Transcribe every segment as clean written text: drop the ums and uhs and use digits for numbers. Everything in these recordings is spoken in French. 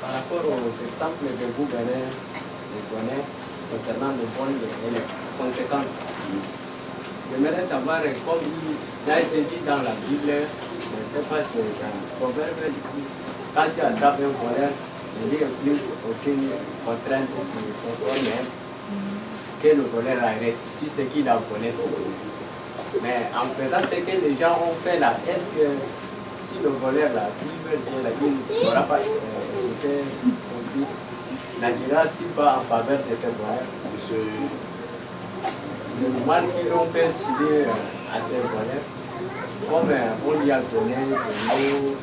Par rapport aux exemples que vous venez de donner concernant le vol et les conséquences, j'aimerais savoir, comme il a été dit dans la Bible, je ne sais pas si c'est un proverbe, quand tu attrapes un voleur, il n'y a plus aucune contrainte sur son corps même, que le voleur arrête, si c'est qu'il a volé. Mais en faisant ce que les gens ont fait là, est-ce que si le voleur là, il n'aura pas été conduit, n'agira-t-il pas en faveur de ce voleur? Le mal qu'ils ont fait subir à ce voleur, comme on lui a donné de l'eau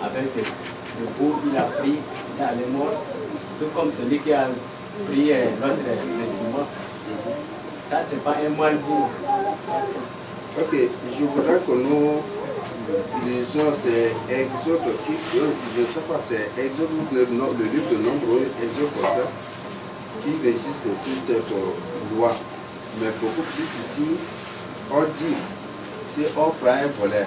avec le bout qu'il a pris, il est mort, tout comme celui qui a pris l'autre le ciment. Ça, c'est pas un mal dit. Ok, je voudrais que nous lisons ces exodes, je ne sais pas, c'est exode, le livre de Nombre, exode comme ça, qui régisse aussi cette loi. Mais beaucoup plus ici, on dit, si on prend un voleur,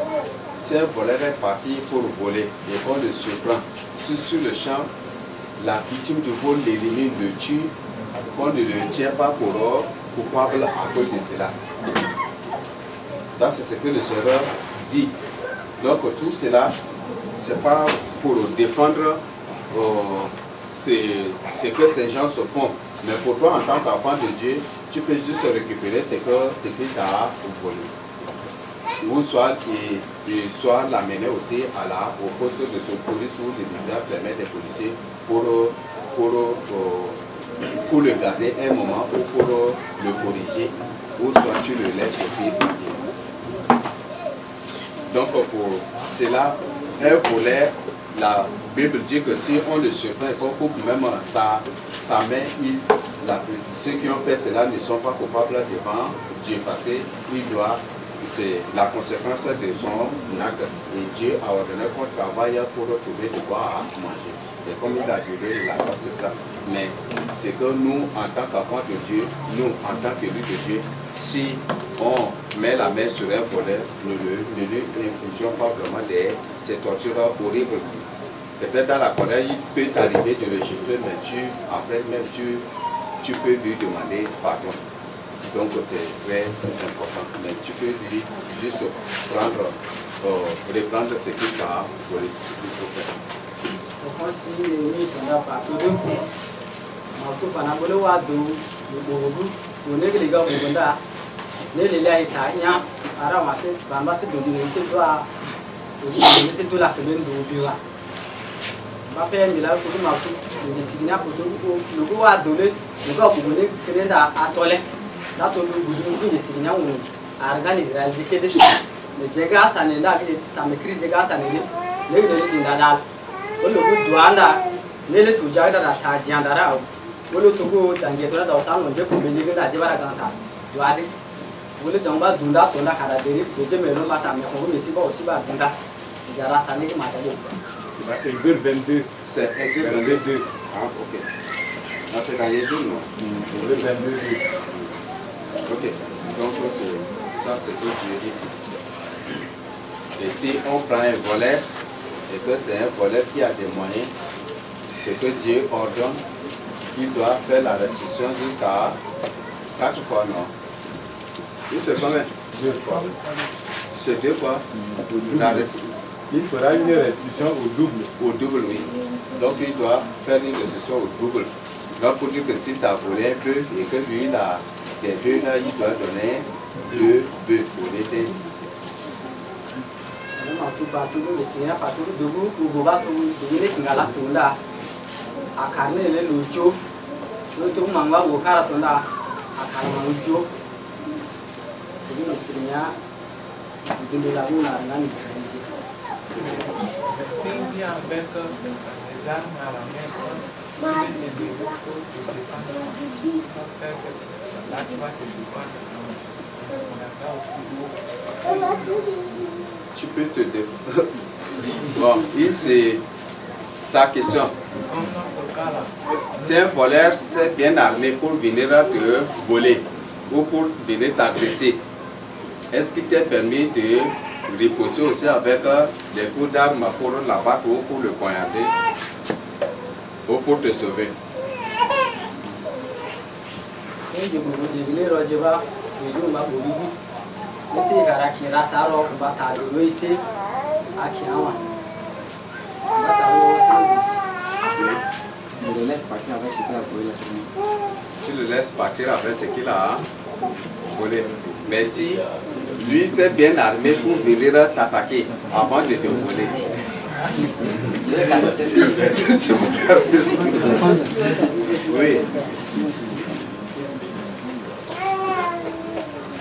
si un voleur est parti pour voler et qu'on le surprend, si sur le champ, la victime du vol est venue le tue, qu'on ne le tient pas pour coupable à cause de cela. Donc c'est ce que le Seigneur dit. Donc tout cela, ce n'est pas pour défendre ce que ces gens se font. Mais pour toi, en tant qu'enfant de Dieu, tu peux juste récupérer ce qu'il t'a volé. Ou soit l'amener aussi au poste de police ou de lumière permettre des policiers pour le garder un moment ou pour le corriger, ou soit tu le laisses aussi partir. Donc pour cela, un voleur, la Bible dit que si on le surprend et qu'on coupe même sa main, ceux qui ont fait cela ne sont pas coupables devant Dieu parce que c'est la conséquence de son acte. Et Dieu a ordonné qu'on travaille pour trouver de quoi manger. Et comme il a duré la loi, c'est ça. Mais c'est que nous, en tant qu'enfants de Dieu, nous, en tant qu'élus de Dieu, si on met la main sur un voleur, ne lui infligeons pas vraiment ces tortures horribles. Peut-être dans la colère, il peut t'arriver de le jeter, mais après même, tu peux lui demander pardon. Donc c'est très important. Mais tu peux lui juste reprendre ce qu'il t'a volé, ce qu'il faut faire. Moi, si on n'a pas tout de coup, on n'a pas le droit de les gars, les Italia, Aramase, Bambas, de l'Université de la commune de Bira. Ma père, il a pour ma fille, le Signa pour le go à donner, le gars pour donner que à toilette. Là, tout le bout de Signa ou à organiser la vie des choses. Les dégâts, ça n'est là, ta maîtrise des gars, ça n'est pas. Les gens le bout douanda, mais le tout jardin à Tadjandara, ou le Togo, Tangetora d'Ossan, on peut combiner la Divaraganta. Douadi, vous le tomba Dunda, Tona Karaderi, le Gemelo Matam, mais c'est pas aussi bas Dunda. Il y a la Sani Matado. Exode 22. C'est Exode 22. Ah, ok. Ah, c'est dans Exode, non? Exode 22. Ok. Donc, ça, c'est que Dieu dit. Et si on prend un voleur, et que c'est un voleur qui a des moyens, ce que Dieu ordonne, il doit faire la restitution jusqu'à 4 fois, non? Oui, c'est combien? 2 fois. C'est 2 fois. La restitution. Il fera une restitution au double. Au double, oui. Donc il doit faire une restitution au double. Donc pour dire que s'il t'a volé un peu et que lui, il a des bœufs là, il doit donner 2 bœufs pour l'été. Le Seigneur partout de vous, ou Boba, de Ningala Tunda, à Carne et Lucho, le Tumanga, ou Caratunda, à Carmanucho. Le Seigneur, de la Luna, Nani. Si bien avec les armes à la main, et des groupes qui défendent, faire que la loi se défende. Tu peux te défendre. Bon, c'est sa question. Si un voleur s'est bien armé pour venir te voler ou pour venir t'agresser, est-ce qu'il t'est permis de reposer aussi avec des coups d'armes pour l'abattre ou pour le poignarder? ou pour te sauver. Je le laisse partir avec ce qu'il a volé la semaine. Tu le laisses partir avec ce qu'il a volé. Mais si lui s'est bien armé pour venir t'attaquer avant de te voler, Je vais casser ses pieds. tu vas casser ses pieds. Oui.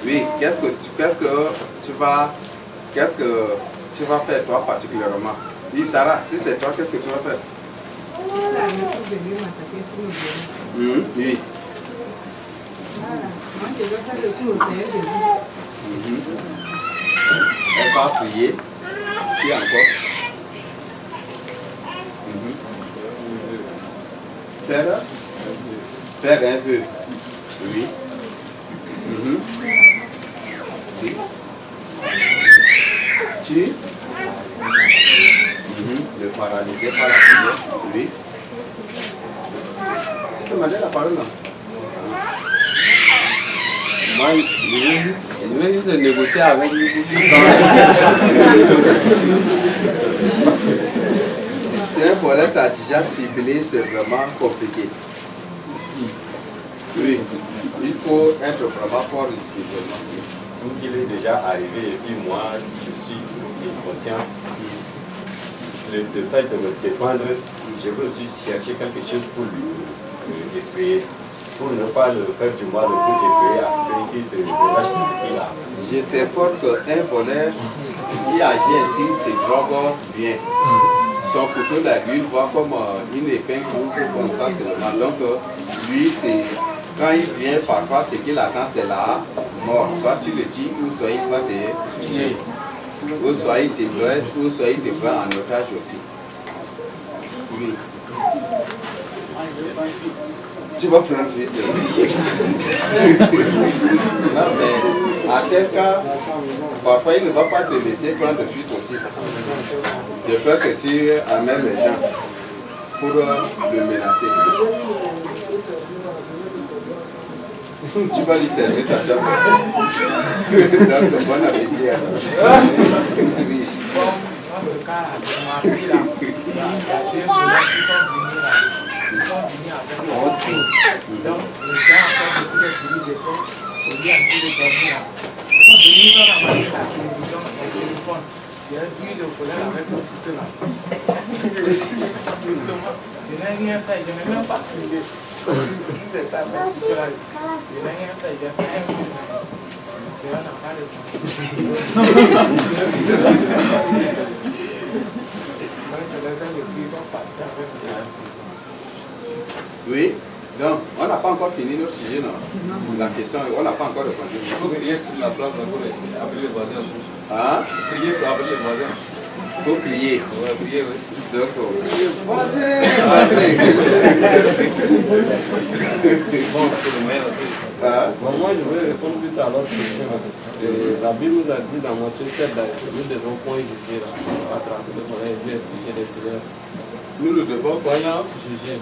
Oui, qu'est-ce que tu vas faire toi particulièrement? Oui, Sarah, si c'est toi, qu'est-ce que tu vas faire? Oui. Elle va prier. Qui encore? Faire un vœu. Oui. Oui. Tu le paralyser par la prière. Oui. Tu peux demander la parole là? Moi, je vais juste négocier avec lui. Si un voleur t'a déjà ciblé, c'est vraiment compliqué. Oui, il faut être vraiment fort spirituellement. Donc il est déjà arrivé et puis moi, je suis inconscient. Le fait de me défendre, je veux aussi chercher quelque chose pour lui effrayer, pour ne pas le faire du mal, pour effrayer à ce qu'il se relâche de ce qu'il a. J'étais fort qu'un voleur qui agit ainsi se drogue bien. Son couteau là, lui, il voit comme une épingle comme ça seulement. Donc lui, c'est quand il vient parfois, ce qu'il attend, c'est la mort. Soit tu le dis, ou soit il va te tuer. Ou soit il te blesse, ou soit il te prend en otage aussi. Oui. Tu vas prendre vite. Non, mais à tel cas, parfois il ne va pas te laisser prendre fuite aussi. De peur que tu amènes les gens pour le menacer. Tu vas lui servir ta chambre. Donc, bon appétit. Oui. Dans le cas de ma fille là, il y a des voleurs qui sont venus là. Ils sont venus avec le couteau. Donc, les gens ont fait des bruits de fond. Au lieu de dormir là. Ils sont venus dans la machine à télévision et le téléphone. J'ai vu le voleur avec le couteau là. Je n'ai rien fait, je n'ai même pas crié. Je n'ai rien fait, j'ai fait un coup. C'est un affaire de Oui, donc on n'a pas encore fini notre sujet, non? La question, on n'a pas encore répondu. Il faut crier sur la place pour appeler les voisins. Hein? Crier pour appeler les voisins. Il faut crier. Ouais, crier, oui. Donc, faut crier. Vas-y. Bon, c'est le moyen aussi. Hein? Bon, moi, je vais répondre plus à l'autre question. La Bible nous a dit dans Matthieu 7, nous devons point juger à travers le voleur et Dieu expliquer les voleurs. Nous ne devons pas Juger.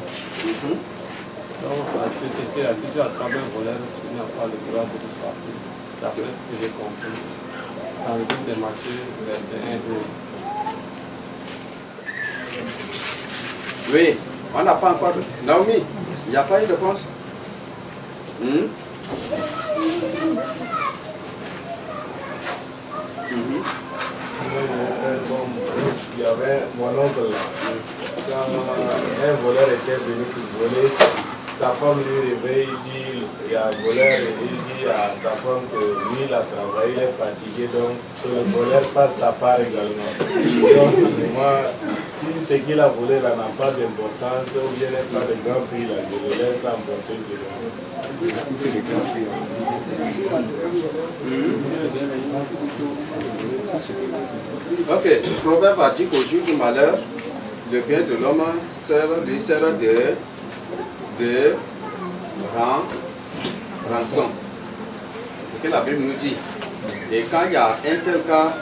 Donc, à cet effet, si tu attrapes un voleur, tu n'as pas le droit de le frapper. D'après ce que j'ai compris. Dans le livre de Matthieu, verset 1 2. Oui, on n'a pas encore. Naomi, il n'y a pas eu de réponse? Il y avait mon oncle là. Quand un voleur était venu pour voler, sa femme lui réveille, il y a un voleur et il dit à sa femme que lui il a travaillé, il est fatigué, donc que le voleur fasse sa part également. Donc moi, si ce qu'il a volé là n'a pas d'importance ou bien n'est pas de grand prix là, je le laisse emporter seulement. Si c'est de grand prix, Ok, le proverbe a dit qu'au jour du malheur, le bien de l'homme lui sert de rançon. C'est ce que la Bible nous dit. Et quand il y a un tel cas,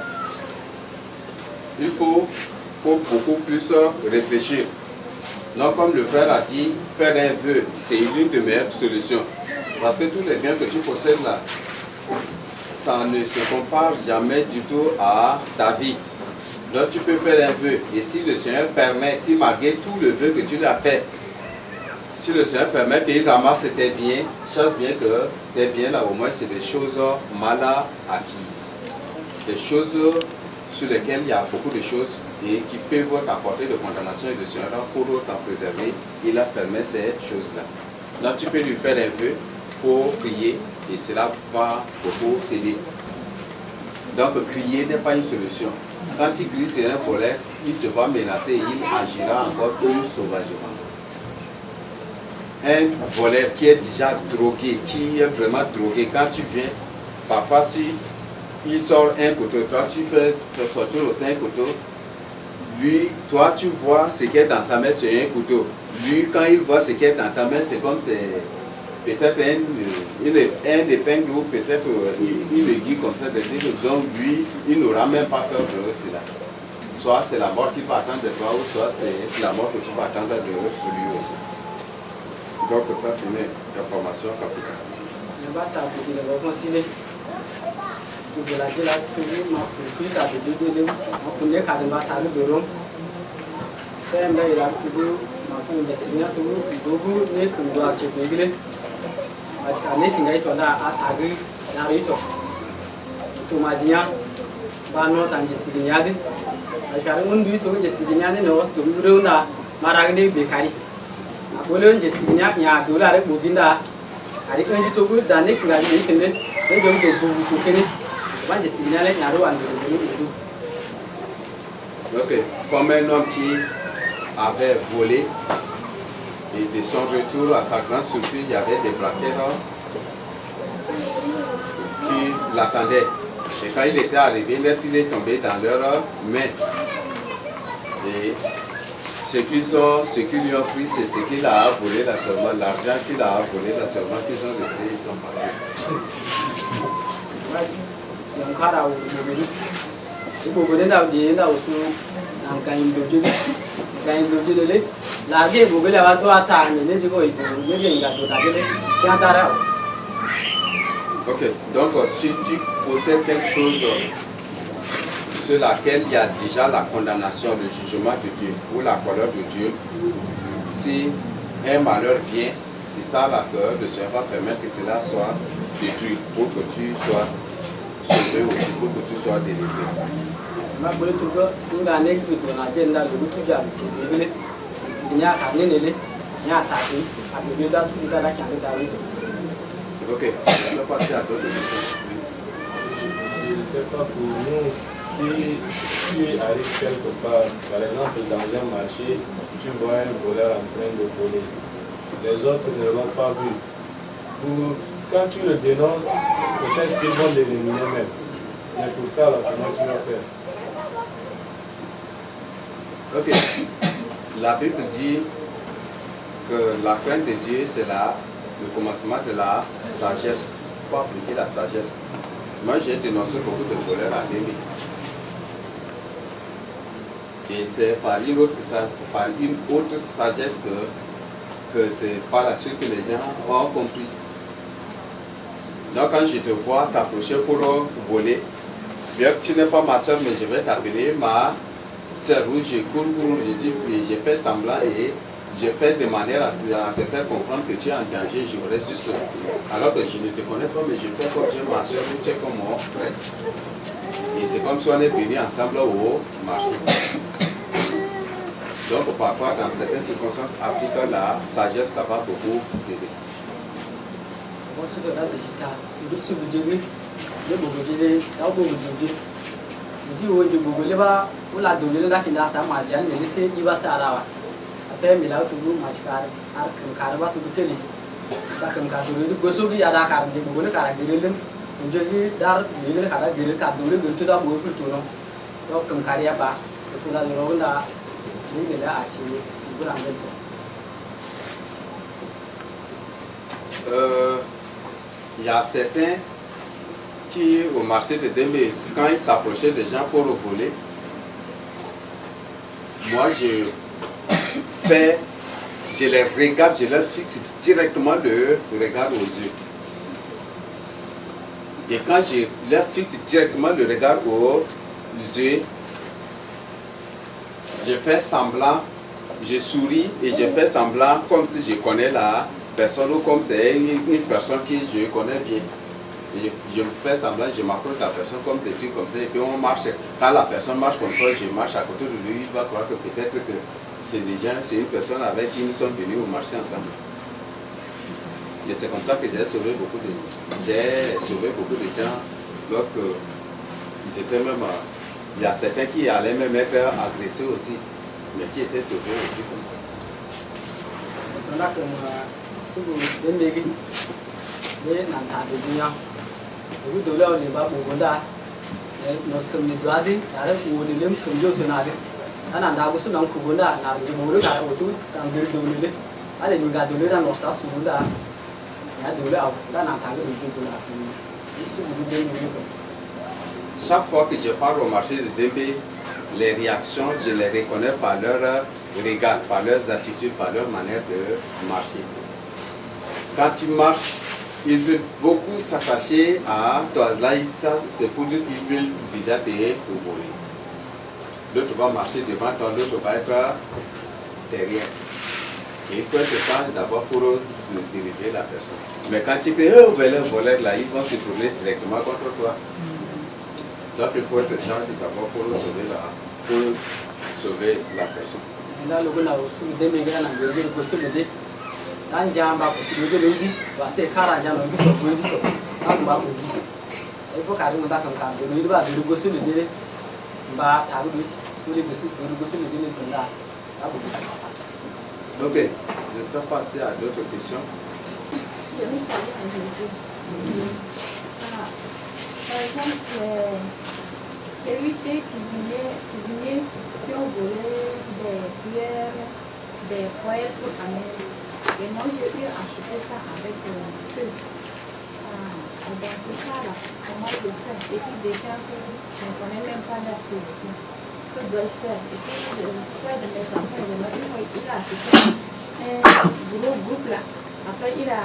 il faut beaucoup plus réfléchir. Donc, comme le frère a dit, faire un vœu, c'est l'une des meilleures solutions. Parce que tous les biens que tu possèdes là, ça ne se compare jamais du tout à ta vie. Donc, tu peux faire un vœu. Et si le Seigneur permet, si malgré tout le vœu que tu l'as fait, si le Seigneur permet qu'il ramasse tes biens, sache bien que tes biens là, au moins, c'est des choses mal acquises. Des choses sur lesquelles il y a beaucoup de choses et qui peuvent t'apporter de condamnation, et le Seigneur, pour t'en préserver, il a permis ces choses-là. Donc tu peux lui faire un vœu, il faut prier et cela va beaucoup t'aider. Donc crier n'est pas une solution. Quand il crie sur un volet, il se va menacer et il agira encore plus sauvagement. Un voleur qui est déjà drogué, qui est vraiment drogué, quand tu viens, parfois si il sort un couteau, toi tu fais sortir aussi un couteau, lui, toi tu vois ce qui est dans sa main, c'est un couteau. Lui, quand il voit ce qui est dans ta main, c'est comme c'est peut-être un épingle ou peut-être une aiguille comme ça. Donc lui, il n'aura même pas peur de cela. Soit c'est la mort qu'il va attendre de toi, ou soit c'est la mort que tu vas attendre de lui aussi. Donc ça c'est une information capitale. Ok, comme un homme qui avait volé et de son retour, à sa grande surprise, il y avait des braqueurs qui l'attendaient. Et quand il était arrivé, net, il est tombé dans leurs mains. Et ce qu'ils lui ont pris, c'est ce qu'il a volé là seulement, l'argent qu'il a volé là seulement, qu'ils ont retiré, ils sont partis. Ok, donc si tu possèdes quelque chose sur laquelle il y a déjà la condamnation, le jugement de Dieu ou la colère de Dieu, si un malheur vient, c'est ça là que le Seigneur va permettre que cela soit détruit pour que tu sois sauvé aussi, pour que tu sois délivré. Ok, on va passer à d'autres questions. Je ne sais pas pour nous, si tu arrives quelque part, par exemple dans un marché, tu vois un voleur en train de voler, les autres ne l'ont pas vu. Quand tu le dénonces, peut-être qu'ils vont l'éliminer même. Mais pour ça, là, comment tu vas faire? Ok, la Bible dit que la crainte de Dieu, c'est le commencement de la sagesse. Il faut appliquer la sagesse. Moi, j'ai dénoncé beaucoup de voleurs à l'émi. Et c'est par une autre sagesse que c'est par la suite que les gens ont compris. Donc quand je te vois t'approcher pour voler, bien que tu n'es pas ma soeur, mais je vais t'appeler ma soeur, où je cours, je dis, je fais semblant et je fais de manière à te faire comprendre que tu es en danger, je reste juste là. Alors que je ne te connais pas, mais je fais comme tu es ma soeur, ou tu es comme mon frère. Et c'est comme si on est venus ensemble au marché. Donc parfois, dans certaines circonstances, appliquant la sagesse, ça va beaucoup t'aider. Il y a certains qui, au marché de Dembé, quand ils s'approchaient des gens pour voler, moi je fais je les regarde, je leur fixe directement le regard aux yeux. Et quand je leur fixe directement le regard aux yeux, je fais semblant, je souris et je fais semblant comme si je connais la personne ou comme c'est une personne que je connais bien. Et je fais semblant, je m'approche de la personne comme des trucs comme ça et puis on marche. Quand la personne marche comme ça, je marche à côté de lui, il va croire que peut-être que c'est une personne avec qui nous sommes venus au marché ensemble. Et c'est comme ça que j'ai sauvé beaucoup de gens lorsque ils étaient même. Il y a certains qui allaient même être agressés aussi, mais qui étaient sauvés aussi comme ça. Chaque fois que je pars au marché de Dembé, les réactions, je les reconnais par leur regard, par leurs attitudes, par leur manière de marcher. Quand tu marches, ils veulent beaucoup s'attacher à toi. Là, c'est pour dire qu'ils veulent déjà te voler. L'autre va marcher devant toi, l'autre va être derrière. Et il faut être sage d'abord pour se dériver la personne. Mais quand tu fais oh, voleur là, ils vont se tourner directement contre toi. Donc il faut être sage d'abord pour sauver la personne. Ok, je ne sais pas s'il y a d'autres questions. Je veux savoir un Jésus. Par exemple, il y a eu des cuisiniers qui ont volé des cuillères, des foyers pour cannelle. Et moi, j'ai pu acheter ça avec eux. Dans ce cas-là, comment je fais? Et puis déjà que je ne connais même pas la position. Que dois-je faire? Et puis le frère de mes enfants, il a acheté un gros groupe là. Après, il a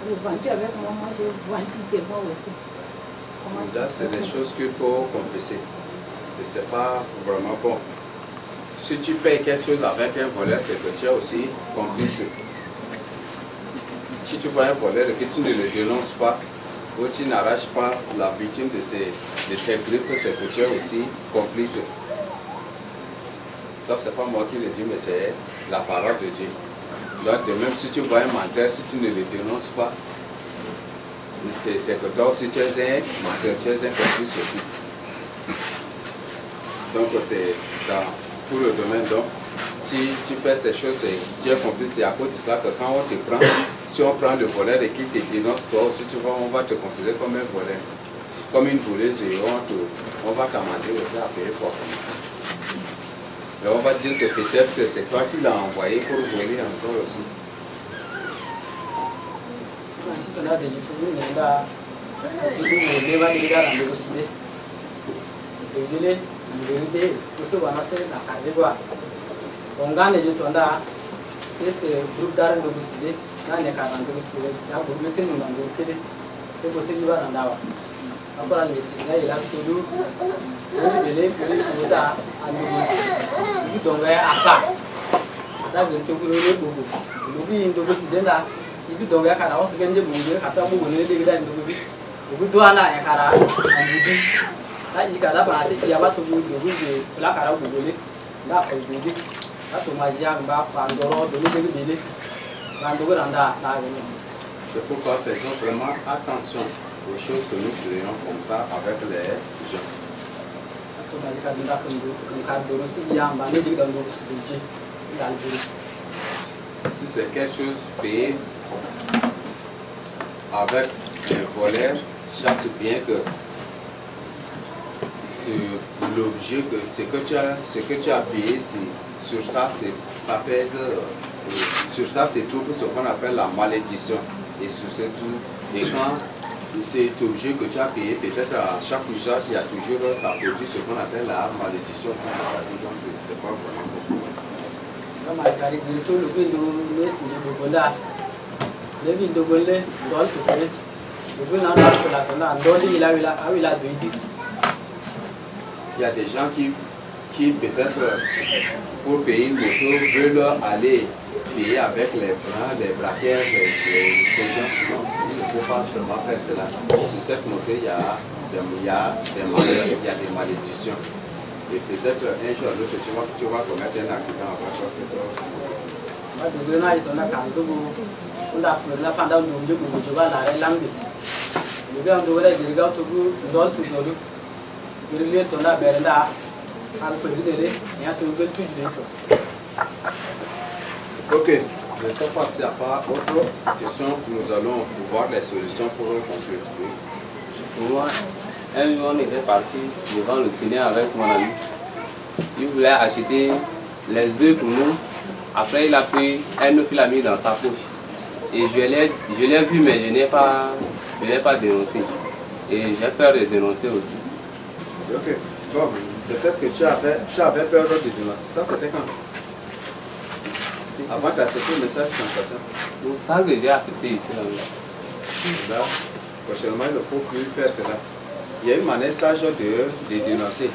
revendu avec moi. Moi, j'ai vendu devant aussi. Là, c'est des choses qu'il faut confesser. Et ce n'est pas vraiment bon. Si tu payes quelque chose avec un voleur, c'est que tu es aussi complice. Si tu vois un voleur et que tu ne le dénonces pas, ou tu n'arraches pas la victime de ses griffes, c'est que tu es aussi complice. Ça, ce n'est pas moi qui le dis, mais c'est la parole de Dieu. Donc, de même, si tu vois un menteur, si tu ne le dénonces pas, c'est que toi aussi tu es un menteur, tu es un complice aussi. Donc, c'est pour le domaine. Donc, si tu fais ces choses, tu es complice. C'est à cause de cela que quand on te prend, si on prend le voleur et qu'il te dénonce, toi aussi, tu vois, on va te considérer comme un voleur, comme une voleuse, et on va t'amender aussi à payer pour. Et on va dire que peut-être que c'est toi qui l'as envoyé pour voler encore aussi. Si tu as des gens qui ont vérité, ce qu'on a fait la carrière. On gagne du temps là, et ce groupe d'armes de Bousside, là, les 40 de Bousside, c'est un groupe de nous dans le pays. C'est pour ce qui va dans la voie. Après, les Sénégalais, il a tout le délai pour les quotas à nous. Il donne à part. Là, il te coule beaucoup. Le de Bousside là, il donne à Cara, on se gagne de bouger, à faire bouger les gars de Boubi. Le goût douane à Cara, à Boubi. Là, il y a passé, il y a pas tout le monde de la Cara Boubi. Là, il y a des c'est pourquoi faisons vraiment attention aux choses que nous créons comme ça avec les gens. Si c'est quelque chose payé avec un voleur, chasse bien que l'objet, ce que tu as payé, sur ça, ça pèse, sur ça se trouve ce qu'on appelle la malédiction. Et sur ce tout, et quand cet objet que tu as payé, peut-être à chaque usage, il y a toujours, ça produit ce qu'on appelle la malédiction. Donc c'est pas vraiment beaucoup. sili bugonda lebi ndogonle dol to fe bugona na to la tona ndoli ila awila doidi. Il y a des gens qui peut-être pour payer une moto veulent aller payer avec les bras, les braquaires, ces gens. Non, il ne faut pas seulement faire cela. Sur cette moto, il y a des malheurs, il y a des malédictions. Et peut-être un jour ou l'autre, tu vas commettre un accident avec toi, c'est toi. Ok, je ne sais pas s'il n'y a pas d'autres questions, nous allons voir les solutions pour conclure. Pour moi, un jour on était parti devant le ciné avec mon ami. Il voulait acheter les œufs pour nous. Après il a pris un œuf, il l'a mis dans sa poche. Et je l'ai vu mais je n'ai pas dénoncé. Et j'ai peur de dénoncer aussi. Ok, bon, peut-être que tu avais peur de dénoncer. Ça c'était quand? Avant d'accepter le message sans passion. Tant que j'ai accepté ici, là, prochainement, il ne faut plus faire cela. Il y a une manière sage de dénoncer.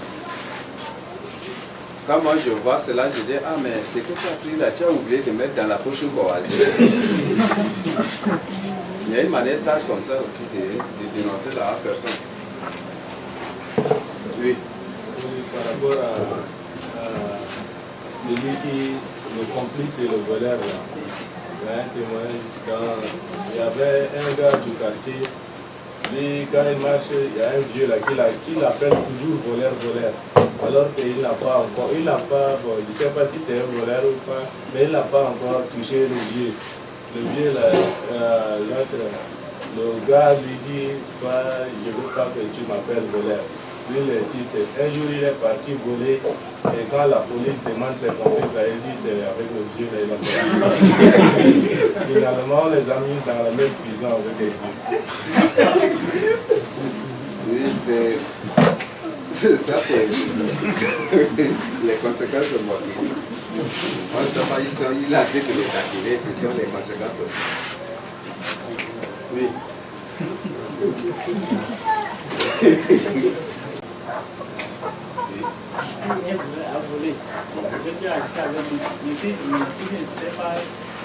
Quand moi je vois cela, je dis, ah mais ce que tu as pris là, tu as oublié de mettre dans la poche ou quoi. Il y a une manière sage comme ça aussi de dénoncer la personne. Oui. Par rapport à celui qui, le complice et le voleur là, il y a un témoignage. Il y avait un gars du quartier, lui quand il marche, il y a un vieux là qui l'appelle toujours voleur. Alors qu'il n'a pas encore, bon, je ne sais pas si c'est un voleur ou pas, mais il n'a pas encore touché le vieux. Le vieux là, le gars lui dit, je ne veux pas que tu m'appelles voleur. Lui il insiste. Un jour il est parti voler et quand la police demande ses complices, il dit c'est avec le vieux là, il a fait. Finalement on les a mis dans la même prison avec les vieux. Oui, c'est... Ça c'est les conséquences de mort. On ne sait pas, il a dit de les taquiner, ce sont les conséquences aussi. Oui. Si un voleur a volé, que tu as acheté avec lui, ici, ce n'est pas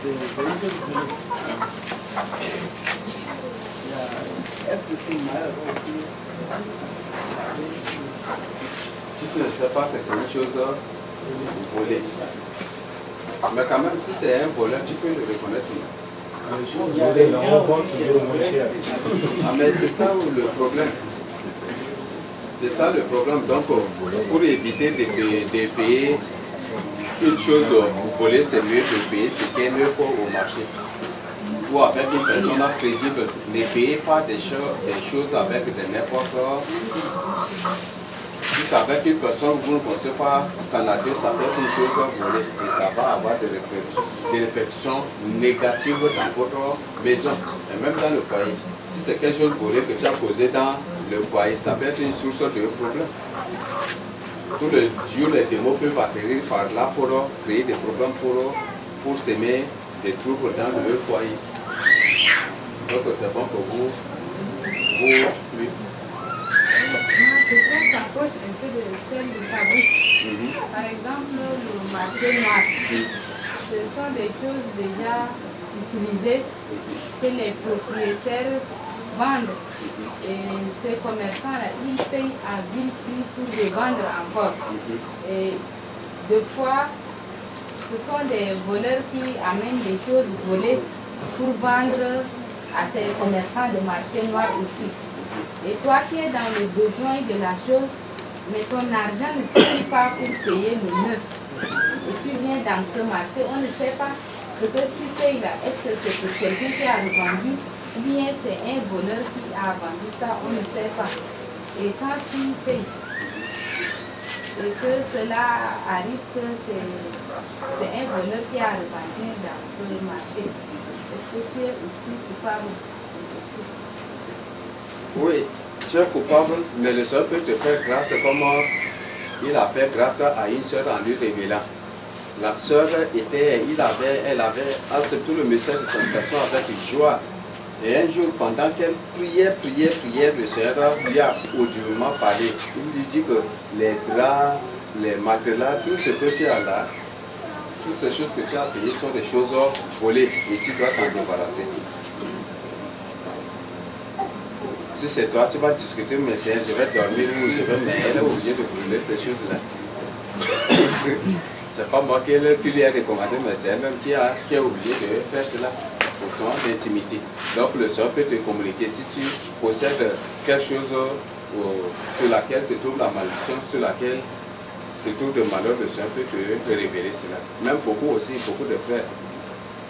c'est une chose volée. Est-ce que c'est mal aussi? Tu ne sais pas que c'est une chose volée. Mais quand même, si c'est un voleur, tu peux le reconnaître. Les choses volées, on vend toujours moins cher. Ah, mais c'est ça le problème. C'est ça le problème. Donc, pour éviter de payer une chose volée, c'est mieux de payer ce qui est neuf au marché. Ou avec une personne crédible. Ne payez pas des choses avec de n'importe quoi. Si c'est avec une personne, vous ne connaissez pas sa nature, ça peut être une chose volée. Et ça va avoir des répercussions négatives dans votre maison et même dans le foyer. Si c'est quelque chose volé que tu as posé dans le foyer, ça peut être une source de problème. Tout le jour, les démons peuvent atterrir par là pour créer des problèmes, pour s'aimer des troubles dans le foyer. Donc c'est bon pour vous. Oui. Ma question s'approche un peu de celle de Fabrice. Par exemple, le marché noir, ce sont des choses déjà utilisées que les propriétaires vendent. Et ces commerçants-là, ils payent à vil prix pour les vendre encore. Et des fois, ce sont des voleurs qui amènent des choses volées pour vendre à ces commerçants de marché noir aussi. Et toi qui es dans le besoin de la chose, mais ton argent ne suffit pas pour payer le neuf. Et tu viens dans ce marché, on ne sait pas ce que tu payes là. Est-ce que c'est pour quelqu'un qui a revendu ou bien c'est un voleur qui a vendu ça, on ne sait pas. Et quand tu payes, et que cela arrive que c'est un voleur qui a revendu dans ce marché, est-ce que tu es aussi coupable? Oui, tu es coupable, mais le seul peut te faire grâce comme il a fait grâce à une sœur en lui révélant. la sœur elle avait accepté le message de sanctification avec joie. Et un jour, pendant qu'elle priait, le Seigneur lui a audiblement parlé. Il lui dit que les draps, les matelas, tout ce que tu as là, toutes ces choses que tu as payées sont des choses volées et tu dois t'en débarrasser. Si c'est toi, tu vas discuter, mais Seigneur, je vais dormir ou je vais, mais elle est obligée de brûler ces choses-là. C'est pas moi qui lui ai recommandé, mais c'est elle-même qui est obligée de faire cela pour son intimité. Donc le Seigneur peut te communiquer si tu possèdes quelque chose sur laquelle se trouve la malédiction, sur laquelle se trouve le malheur, le Seigneur peut te révéler cela. Même beaucoup de frères,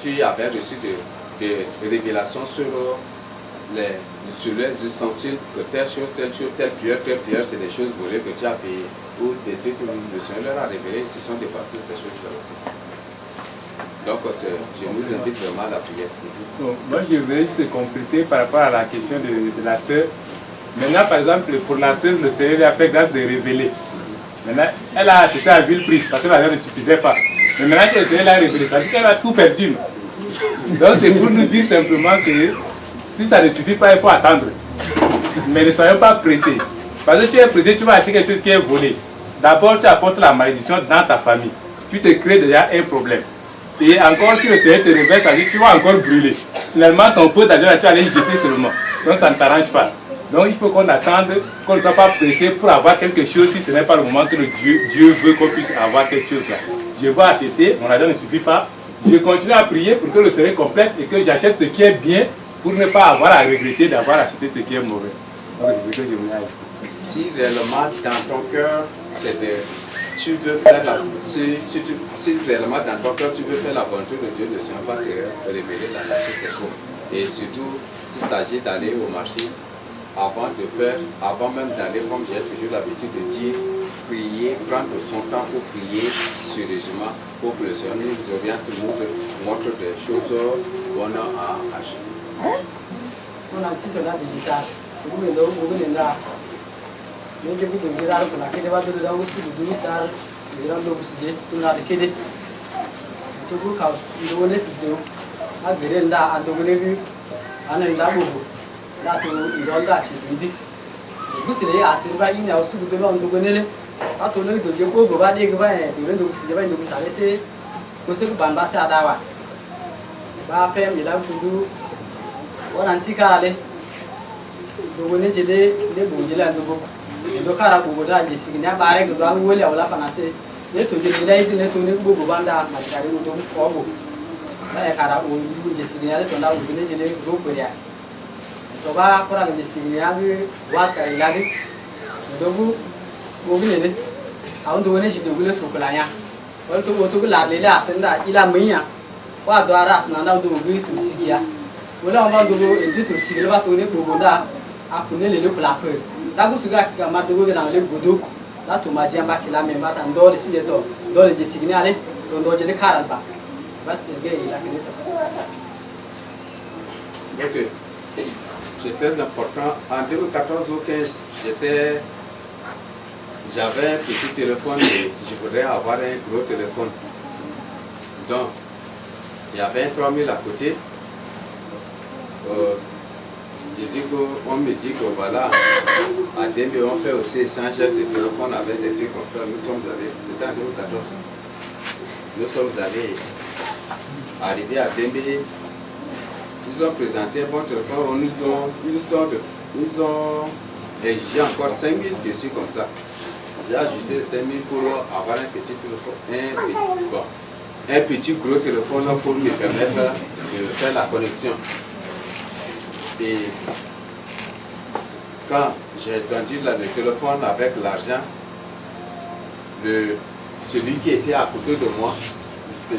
tu avais reçu des révélations sur les ustensiles, que telle chose, telle prière, c'est des choses volées que tu as payées. Ou des trucs que le Seigneur leur a révélé, ils se sont dépassés ces choses-là aussi. Donc, je nous invite vraiment à la prière. Donc, moi, je vais juste compléter par rapport à la question de la sœur. Maintenant, par exemple, pour la sœur, le Seigneur lui a fait grâce de révéler. Maintenant, elle a acheté à vil prix parce que l'argent ne suffisait pas. Mais maintenant que le Seigneur l'a révélé, ça veut dire qu'elle a tout perdu. Donc, c'est pour nous dire simplement que si ça ne suffit pas, il faut attendre. Mais ne soyons pas pressés. Parce que tu es pressé, tu vas acheter quelque chose qui est volé. D'abord, tu apportes la malédiction dans ta famille. Tu te crées déjà un problème. Et encore, si le Seigneur te révèle, ça veut dire que tu vas encore brûler. Finalement, ton pot d'argent, tu vas aller jeter seulement. Donc, ça ne t'arrange pas. Donc, il faut qu'on attende, qu'on ne soit pas pressé pour avoir quelque chose si ce n'est pas le moment que Dieu veut qu'on puisse avoir cette chose-là. Je vais acheter, mon argent ne suffit pas. Je continue à prier pour que le Seigneur complète et que j'achète ce qui est bien pour ne pas avoir à regretter d'avoir acheté ce qui est mauvais. Donc, c'est ce que je voulais dire. Si réellement dans ton cœur, tu veux faire si réellement dans ton cœur tu veux faire la volonté de Dieu, le Seigneur va te révéler dans la succession. Et surtout, s'il s'agit d'aller au marché, avant même d'aller, comme j'ai toujours l'habitude de dire, prier, prendre son temps pour prier sérieusement, pour que le Seigneur nous oriente, nous montre des choses qu'on a à acheter. On a un site là digital. Vous pouvez mais je vous donne la réponse. Je vous aussi de dar, je vais vous citer tout là de quai. Tout vous cause, il vous laisse de à Grenda, à Dogonevu, à Nandabo, là tout il doit chez lui. Vous savez, à Silva, il y a aussi de l'on Dogonele, à ton œil de Dieu, go va dire que va et de vous citer, de vous laisser, que c'est le Bambassa à Dawa. Va faire, il a tout. On a un cicale. Dogone jede ne bojela dogo do kara bogo da je sigina bare go da wole wala panase ne to je dai ne to ne bogo banda ma kare do ko go ba kara o du je sigina to da ne jede go ko ya to ba kora ne sigina bi was kare la bi dogo go bi ne awon do ne jide gule to kula ya wal to la le la senda ila minya wa do ara asna da do go to sigia wala on ba dogo indi to sigila ba to ne bogo da a pune le pour la peur. Là vous savez que ma dogo dans le goudou, là tout m'a dit en bas qu'il a même pas tant d'or ici de toi, d'or de signalé, ton d'or de caralba. Va te gagner il a que Ok. C'est très important. En 2014 ou 15, j'avais un petit téléphone et je voudrais avoir un gros téléphone. Donc, il y avait un 3000 à côté. Je dis qu'on me dit que voilà, à Dembé on fait aussi échange de téléphone avec des trucs comme ça. Nous sommes allés, c'était en 2014. Nous sommes allés, arrivés à Dembé, ils ont présenté un bon téléphone, ils ont exigé encore 5000 dessus comme ça. J'ai ajouté 5000 pour avoir un petit téléphone, un petit gros téléphone pour me permettre de faire la connexion. Et quand j'ai tendu le téléphone avec l'argent, celui qui était à côté de moi,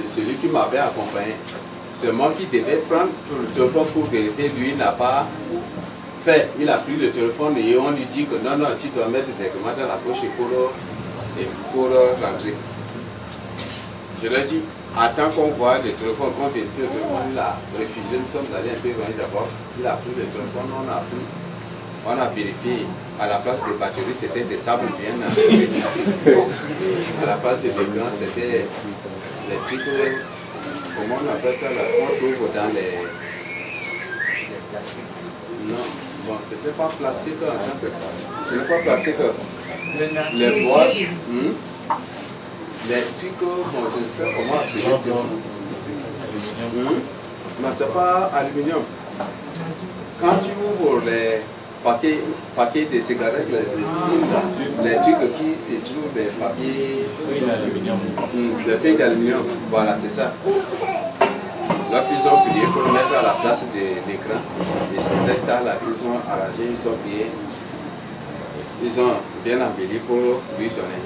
celui qui m'avait accompagné, c'est moi qui devais prendre le téléphone pour vérifier, lui n'a pas fait. Il a pris le téléphone et on lui dit que non, tu dois mettre directement dans la poche pour rentrer. Je lui ai dit, attends qu'on voit le téléphone, qu'on vérifie le téléphone, il a refusé, nous sommes allés un peu loin d'abord, il a pris le téléphone, on a vérifié, à la place des batteries c'était des sables bien, à la place de l'écran c'était les trucs, comment on appelle ça là, on trouve dans les... Non, bon, c'était pas plastique en tant que ça. Ce n'est pas plastique. Les boîtes, les trucs, bon, je sais comment appeler ça. Mais c'est pas aluminium. Quand tu ouvres les paquets de cigarettes, les cylindres, les trucs qui se trouvent des papiers, des feuilles d'aluminium, voilà, c'est ça. Donc ils ont plié pour le mettre à la place de l'écran. Et c'est ça là qu'ils ont arrangé, ils ont plié. Ils ont bien embelli pour lui donner.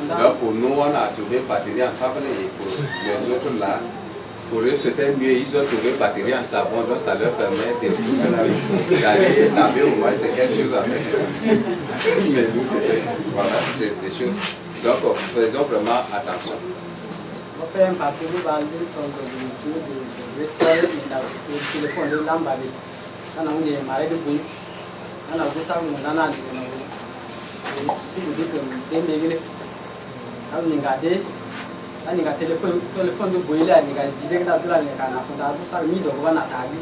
Donc pour nous, on a trouvé batterie en sable et pour les autres là, pour eux c'était mieux, ils ont trouvé batterie en savon, donc ça leur permet d'aller laver au moins c'est quelque chose avec. Mais nous c'était, voilà, c'est des choses. Donc faisons vraiment attention. On fait un papier de téléphone de l'ambali. On a eu maré de bruit. On a vu ça, on a eu si vous dites que des mégles, on a regardé, on a téléphone de bruit là, on a dit que la douleur n'est pas là, on a vu ça, mis de voir la table.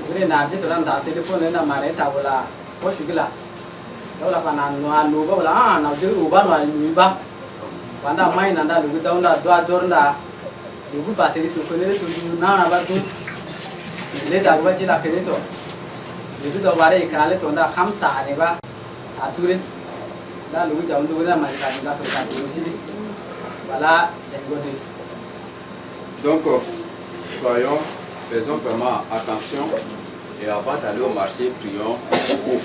Vous avez dit que dans téléphone, on a maré ta voilà, poche là. Là, on a pas nous là, on a dit au bas, on a eu bas. Pendant mai nanda lugu daunda doa dornda lugu bateri tu konere tu na ba tu le da ba jila kene to lugu do bare ikrale to nda khamsa ne ba ature da lugu jaundu na ma ka nda ko ka usidi voilà les godé. Donc faisons vraiment attention et avant d'aller au marché prions beaucoup.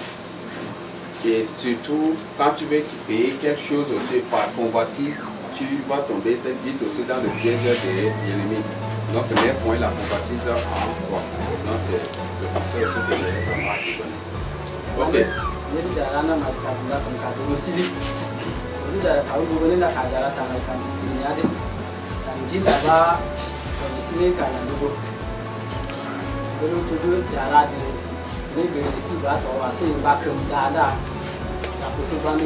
Et surtout, quand tu veux payer quelque chose aussi par convoitise, tu vas tomber vite aussi dans le piège de l'ennemi. Donc, les points, la convoitise en quoi. Donc, c'est le conseil aussi que j'ai vraiment ok. Les deux ici, on va se battre comme Dada. La position de